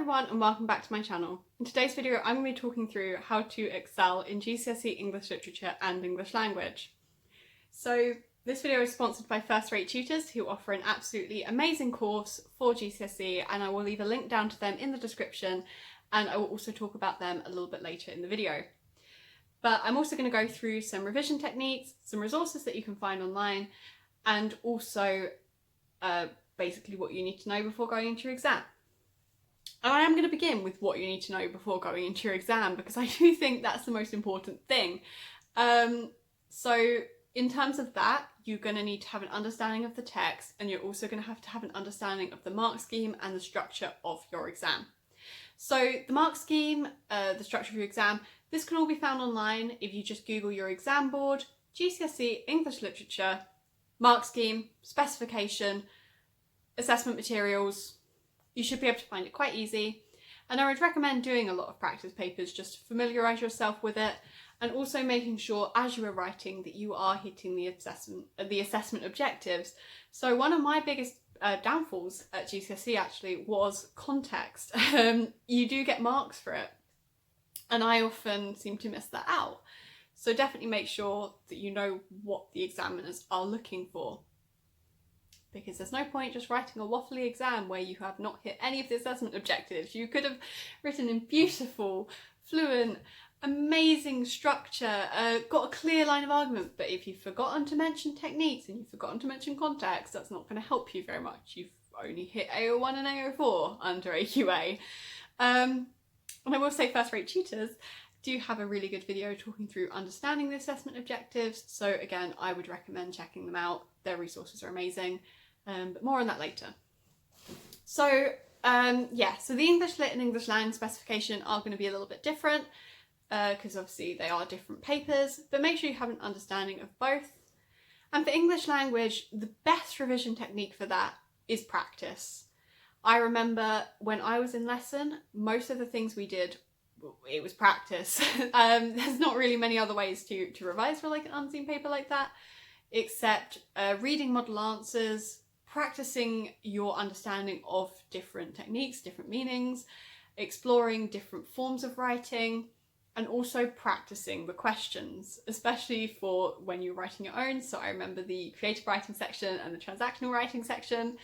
everyone and welcome back to my channel. In today's video I'm going to be talking through how to excel in GCSE English Literature and English Language. So this video is sponsored by Firstrate Tutors, who offer an absolutely amazing course for GCSE, and I will leave a link down to them in the description, and I will also talk about them a little bit later in the video. But I'm also going to go through some revision techniques, some resources that you can find online, and also basically what you need to know before going into your exam. And I am going to begin with what you need to know before going into your exam, because I do think that's the most important thing. So in terms of that, you're going to need to have an understanding of the text, and you're also going to have an understanding of the mark scheme and the structure of your exam. So the mark scheme, the structure of your exam, this can all be found online if you just Google your exam board, GCSE English Literature, mark scheme, specification, assessment materials. You should be able to find it quite easy, and I would recommend doing a lot of practice papers just to familiarise yourself with it, and also making sure as you are writing that you are hitting the assessment objectives. So one of my biggest downfalls at GCSE actually was context. You do get marks for it, and I often seem to miss that out. So definitely make sure that you know what the examiners are looking for, because there's no point just writing a waffly exam where you have not hit any of the assessment objectives. You could have written in beautiful, fluent, amazing structure, got a clear line of argument, but if you've forgotten to mention techniques and you've forgotten to mention context, that's not going to help you very much. You've only hit AO1 and AO4 under AQA. And I will say Firstrate Tutors do have a really good video talking through understanding the assessment objectives, so again I would recommend checking them out. Their resources are amazing, but more on that later. So so the English Lit and English Lang specification are going to be a little bit different, because obviously they are different papers, but make sure you have an understanding of both. And for English Language, the best revision technique for that is practice. I remember when I was in lesson, most of the things we did, it was practice. There's not really many other ways to revise for like an unseen paper like that, except reading model answers, practicing your understanding of different techniques, different meanings, exploring different forms of writing, and also practicing the questions, especially for when you're writing your own. So I remember the creative writing section and the transactional writing section.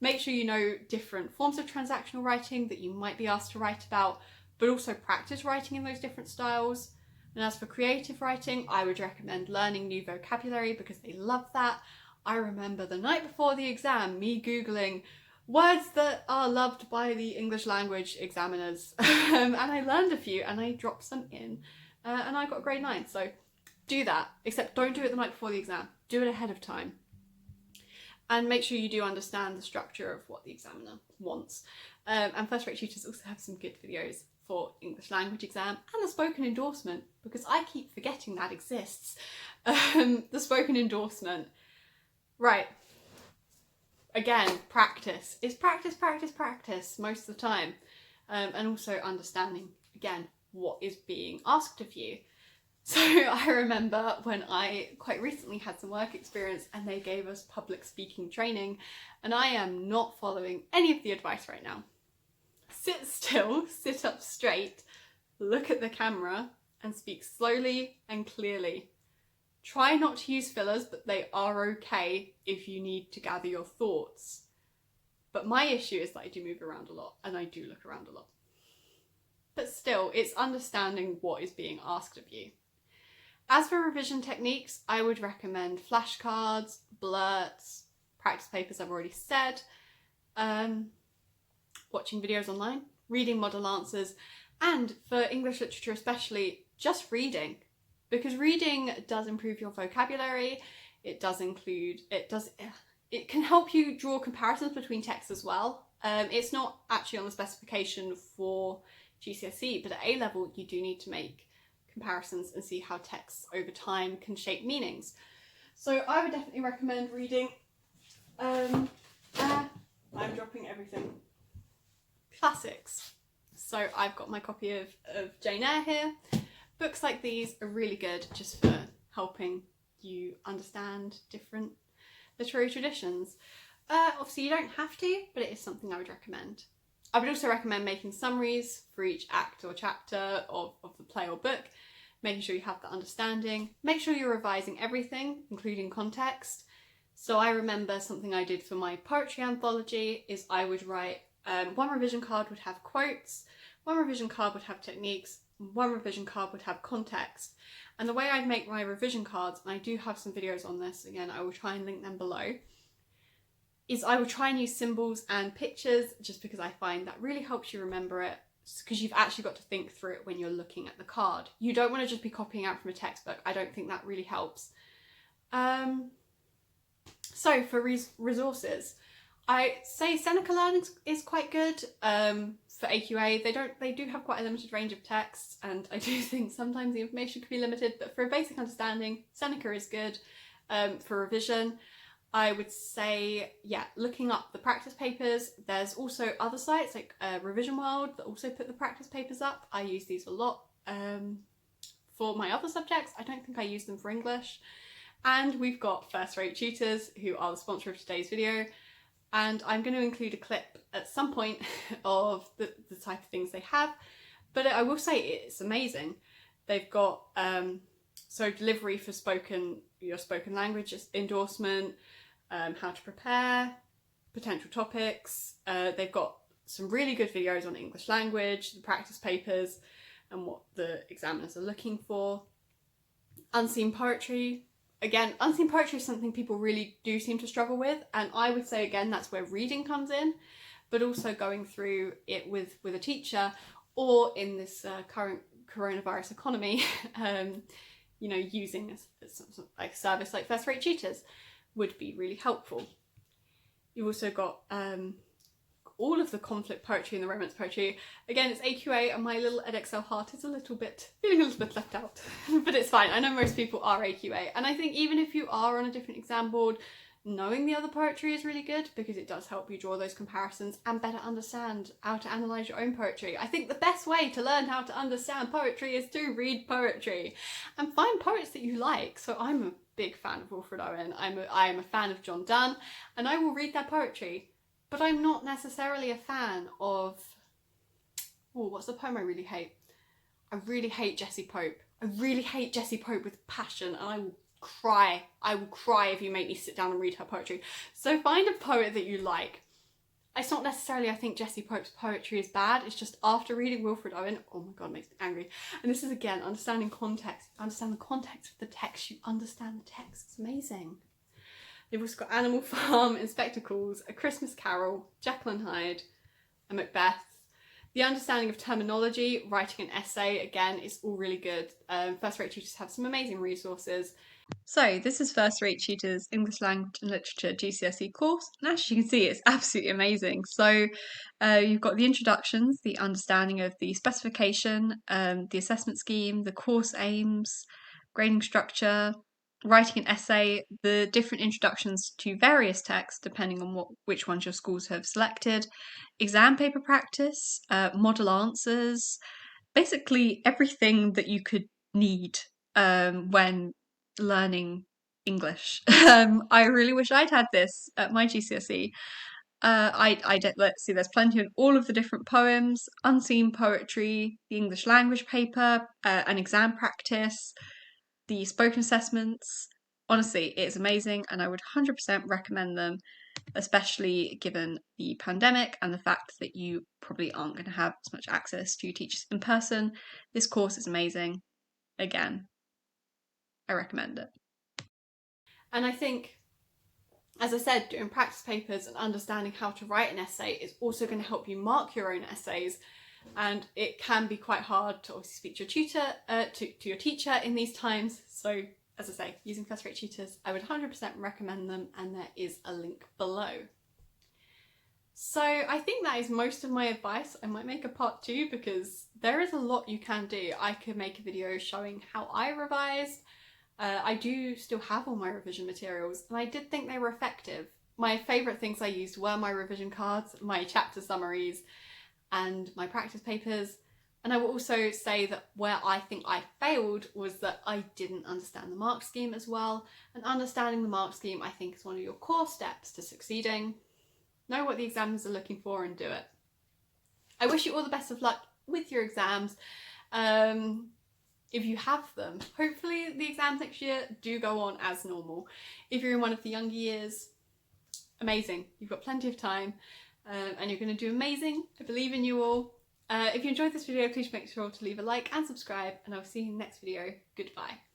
Make sure you know different forms of transactional writing that you might be asked to write about, but also practice writing in those different styles. And as for creative writing, I would recommend learning new vocabulary, because they love that. I remember the night before the exam, me Googling words that are loved by the English language examiners. And I learned a few and I dropped some in, and I got a grade 9. So do that, except don't do it the night before the exam. Do it ahead of time. And make sure you do understand the structure of what the examiner wants. And Firstrate Tutors also have some good videos for English language exam and the spoken endorsement, because I keep forgetting that exists. The spoken endorsement. Right. Again, practice. It's practice, practice, practice most of the time. And also understanding, again, what is being asked of you. So I remember when I quite recently had some work experience and they gave us public speaking training, and I am not following any of the advice right now. Sit still, sit up straight, look at the camera and speak slowly and clearly. Try not to use fillers, but they are okay if you need to gather your thoughts. But my issue is that I do move around a lot and I do look around a lot. But still, it's understanding what is being asked of you. As for revision techniques, I would recommend flashcards, blurts, practice papers I've already said, watching videos online, reading model answers, and for English literature especially, just reading. Because reading does improve your vocabulary, it can help you draw comparisons between texts as well. It's not actually on the specification for GCSE, but at A level you do need to make comparisons and see how texts over time can shape meanings. So I would definitely recommend reading, I'm dropping everything, classics. So I've got my copy of Jane Eyre here. Books like these are really good just for helping you understand different literary traditions. Obviously you don't have to, but it is something I would recommend. I would also recommend making summaries for each act or chapter of the play or book, making sure you have the understanding. Make sure you're revising everything, including context. So I remember something I did for my poetry anthology is I would write, one revision card would have quotes, one revision card would have techniques, one revision card would have context. And the way I'd make my revision cards, and I do have some videos on this, again, I will try and link them below, is I would try and use symbols and pictures just because I find that really helps you remember it, because you've actually got to think through it when you're looking at the card. You don't want to just be copying out from a textbook. I don't think that really helps. So for resources, I say Seneca Learn is quite good for AQA. They do have quite a limited range of texts, and I do think sometimes the information could be limited, but for a basic understanding, Seneca is good. For revision, I would say, yeah, looking up the practice papers. There's also other sites like Revision World that also put the practice papers up. I use these a lot for my other subjects. I don't think I use them for English. And we've got Firstrate Tutors, who are the sponsor of today's video. And I'm going to include a clip at some point of the type of things they have. But I will say it's amazing. They've got so delivery for your spoken language endorsement, how to prepare, potential topics. They've got some really good videos on English language, the practice papers, and what the examiners are looking for. Unseen poetry. Again, unseen poetry is something people really do seem to struggle with, and I would say again that's where reading comes in, but also going through it with a teacher, or in this current coronavirus economy, you know, using a service like Firstrate Tutors would be really helpful. You've also got all of the conflict poetry and the romance poetry. Again, it's AQA, and my little Edexcel heart is feeling a little bit left out, but it's fine. I know most people are AQA, and I think even if you are on a different exam board, knowing the other poetry is really good because it does help you draw those comparisons and better understand how to analyse your own poetry. I think the best way to learn how to understand poetry is to read poetry and find poets that you like. So I'm a big fan of Wilfred Owen. I am a fan of John Donne, and I will read their poetry. But I'm not necessarily a fan of, what's the poem I really hate? I really hate Jessie Pope. I really hate Jessie Pope with passion, and I will cry. I will cry if you make me sit down and read her poetry. So find a poet that you like. It's not necessarily I think Jessie Pope's poetry is bad, it's just after reading Wilfred Owen, oh my god, it makes me angry. And this is again, understanding context. Understand the context of the text, you understand the text, it's amazing. They've also got Animal Farm, Inspector Calls, A Christmas Carol, Jekyll and Hyde, and Macbeth. The understanding of terminology, writing an essay, again, is all really good. Firstrate Tutors have some amazing resources. So this is Firstrate Tutors English Language and Literature GCSE course, and as you can see, it's absolutely amazing. So you've got the introductions, the understanding of the specification, the assessment scheme, the course aims, grading structure, writing an essay, the different introductions to various texts depending on which ones your schools have selected, exam paper practice, model answers, basically everything that you could need when learning English. I really wish I'd had this at my GCSE. Let's see, there's plenty of all of the different poems, unseen poetry, the English language paper, an exam practice, the spoken assessments. Honestly, it's amazing, and I would 100% recommend them, especially given the pandemic and the fact that you probably aren't going to have as much access to teachers in person. This course is amazing. Again, I recommend it. And I think, as I said, doing practice papers and understanding how to write an essay is also going to help you mark your own essays. And it can be quite hard to obviously speak to your tutor, to your teacher in these times. So, as I say, using Firstrate Tutors, I would 100% recommend them, and there is a link below. So I think that is most of my advice. I might make a part 2 because there is a lot you can do. I could make a video showing how I revised. I do still have all my revision materials, and I did think they were effective. My favourite things I used were my revision cards, my chapter summaries, and my practice papers. And I will also say that where I think I failed was that I didn't understand the mark scheme as well. And understanding the mark scheme, I think, is one of your core steps to succeeding. Know what the examiners are looking for and do it. I wish you all the best of luck with your exams. If you have them, hopefully the exams next year do go on as normal. If you're in one of the younger years, amazing. You've got plenty of time and you're going to do amazing. I believe in you all. If you enjoyed this video, please make sure to leave a like and subscribe, and I'll see you in the next video. Goodbye.